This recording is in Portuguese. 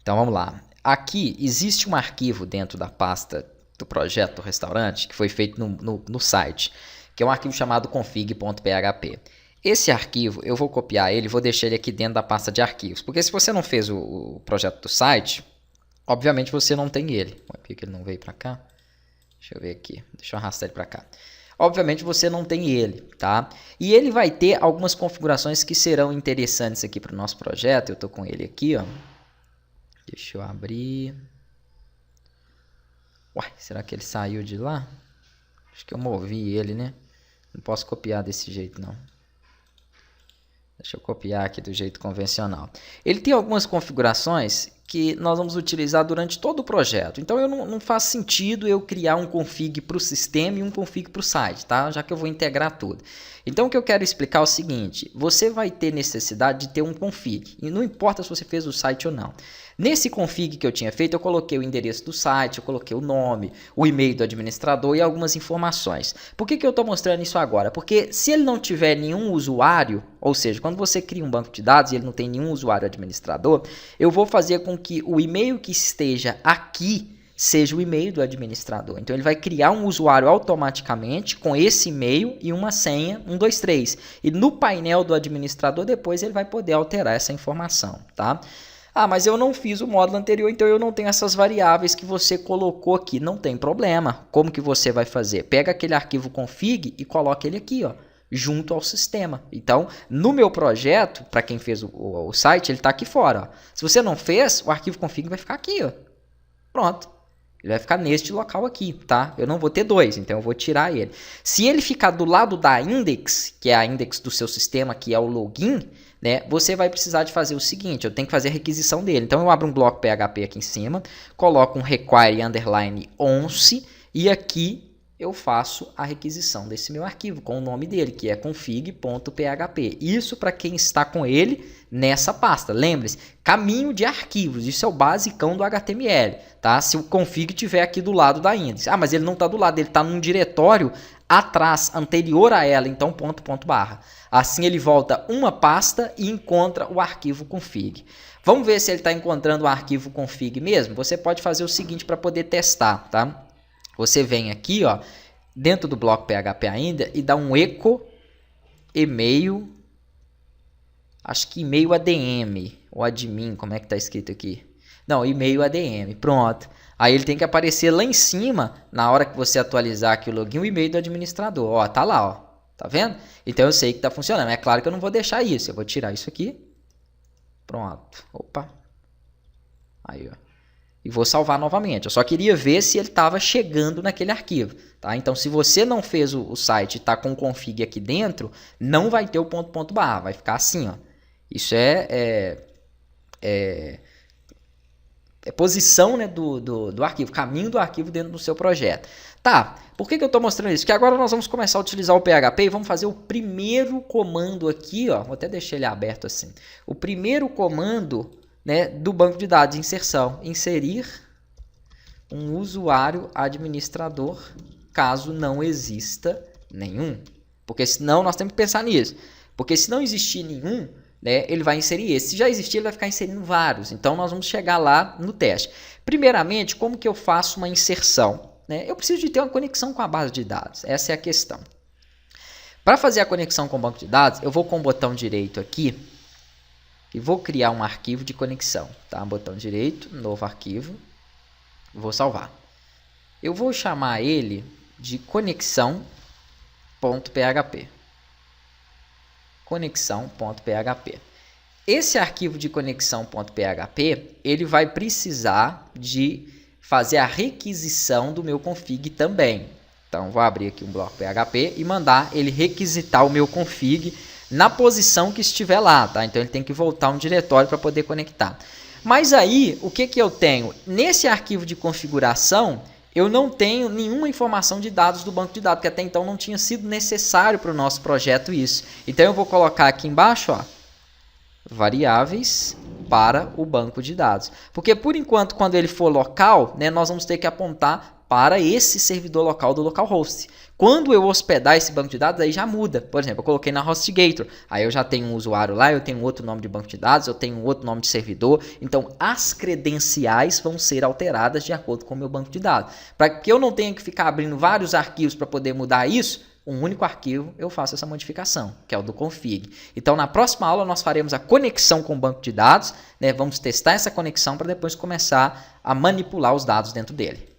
Então vamos lá. Aqui existe um arquivo dentro da pasta do projeto do restaurante que foi feito no site, que é um arquivo chamado config.php. Esse arquivo eu vou copiar ele, vou deixar ele aqui dentro da pasta de arquivos, porque se você não fez o projeto do site, obviamente você não tem ele. Por que ele não veio para cá? Deixa eu ver aqui, deixa eu arrastar ele para cá. Obviamente você não tem ele, tá? E ele vai ter algumas configurações que serão interessantes aqui para o nosso projeto. Eu estou com ele aqui, ó. Deixa eu abrir. Uai, será que ele saiu de lá? Acho que eu movi ele, né? Não posso copiar desse jeito, não. Deixa eu copiar aqui do jeito convencional. Ele tem algumas configurações que nós vamos utilizar durante todo o projeto. Então, não faz sentido eu criar um config para o sistema e um config para o site, tá? Já que eu vou integrar tudo. Então, o que eu quero explicar é o seguinte. Você vai ter necessidade de ter um config. E não importa se você fez o site ou não. Nesse config que eu tinha feito, eu coloquei o endereço do site, eu coloquei o nome, o e-mail do administrador e algumas informações. Por que eu estou mostrando isso agora? Porque se ele não tiver nenhum usuário, ou seja, quando você cria um banco de dados e ele não tem nenhum usuário administrador, eu vou fazer com que o e-mail que esteja aqui seja o e-mail do administrador. Então, ele vai criar um usuário automaticamente com esse e-mail e uma senha 123. E no painel do administrador, depois ele vai poder alterar essa informação, tá? Ah, mas eu não fiz o módulo anterior, então eu não tenho essas variáveis que você colocou aqui. Não tem problema. Como que você vai fazer? Pega aquele arquivo config e coloca ele aqui, ó, junto ao sistema. Então, no meu projeto, para quem fez o site, ele está aqui fora. Ó. Se você não fez, o arquivo config vai ficar aqui. Ó. Pronto. Ele vai ficar neste local aqui, tá? Eu não vou ter dois, então eu vou tirar ele. Se ele ficar do lado da index, que é a index do seu sistema, que é o login, né, você vai precisar de fazer o seguinte, eu tenho que fazer a requisição dele. Então eu abro um bloco PHP aqui em cima, coloco um require underline once e aqui eu faço a requisição desse meu arquivo com o nome dele, que é config.php. Isso para quem está com ele nessa pasta. Lembre-se, caminho de arquivos, isso é o basicão do HTML, tá? Se o config estiver aqui do lado da index. Ah, mas ele não está do lado, ele está num diretório atrás, anterior a ela, então ponto barra. Assim ele volta uma pasta e encontra o arquivo config. Vamos ver se ele está encontrando o arquivo config mesmo? Você pode fazer o seguinte para poder testar, tá? Você vem aqui, ó, dentro do bloco PHP ainda e dá um echo e-mail, acho que e-mail ADM, ou admin, como é que está escrito aqui? Não, e-mail ADM, pronto. Aí ele tem que aparecer lá em cima, na hora que você atualizar aqui o login, o e-mail do administrador. Ó, tá lá, ó. Tá vendo? Então eu sei que tá funcionando. É claro que eu não vou deixar isso. Eu vou tirar isso aqui. Pronto. Opa. Aí, ó. E vou salvar novamente. Eu só queria ver se ele estava chegando naquele arquivo. Tá? Então, se você não fez o site e está com o config aqui dentro, não vai ter o ponto barra. Vai ficar assim, ó. Isso é posição, né, do arquivo, caminho do arquivo dentro do seu projeto. Tá, por que eu estou mostrando isso? Porque agora nós vamos começar a utilizar o PHP e vamos fazer o primeiro comando aqui, ó, vou até deixar ele aberto assim. O primeiro comando, né, do banco de dados de inserção, inserir um usuário administrador, caso não exista nenhum. Porque senão nós temos que pensar nisso. Porque se não existir nenhum, né, ele vai inserir esse. Se já existir, ele vai ficar inserindo vários. Então, nós vamos chegar lá no teste. Primeiramente, como que eu faço uma inserção? Né? Eu preciso de ter uma conexão com a base de dados. Essa é a questão. Para fazer a conexão com o banco de dados, eu vou com o botão direito aqui e vou criar um arquivo de conexão. Tá? Botão direito, novo arquivo. Vou salvar. Eu vou chamar ele de conexão.php. Conexão.php. Esse arquivo de conexão.php, ele vai precisar de fazer a requisição do meu config também. Então, vou abrir aqui um bloco PHP e mandar ele requisitar o meu config na posição que estiver lá, tá? Então, ele tem que voltar um diretório para poder conectar. Mas aí, o que eu tenho? Nesse arquivo de configuração, eu não tenho nenhuma informação de dados do banco de dados, porque até então não tinha sido necessário para o nosso projeto isso. Então, eu vou colocar aqui embaixo, ó, variáveis para o banco de dados. Porque, por enquanto, quando ele for local, né, nós vamos ter que apontar para esse servidor local do localhost. Quando eu hospedar esse banco de dados, aí já muda. Por exemplo, eu coloquei na HostGator, aí eu já tenho um usuário lá, eu tenho outro nome de banco de dados, eu tenho outro nome de servidor. Então, as credenciais vão ser alteradas de acordo com o meu banco de dados. Para que eu não tenha que ficar abrindo vários arquivos para poder mudar isso, um único arquivo eu faço essa modificação, que é o do config. Então, na próxima aula, nós faremos a conexão com o banco de dados, né? Vamos testar essa conexão para depois começar a manipular os dados dentro dele.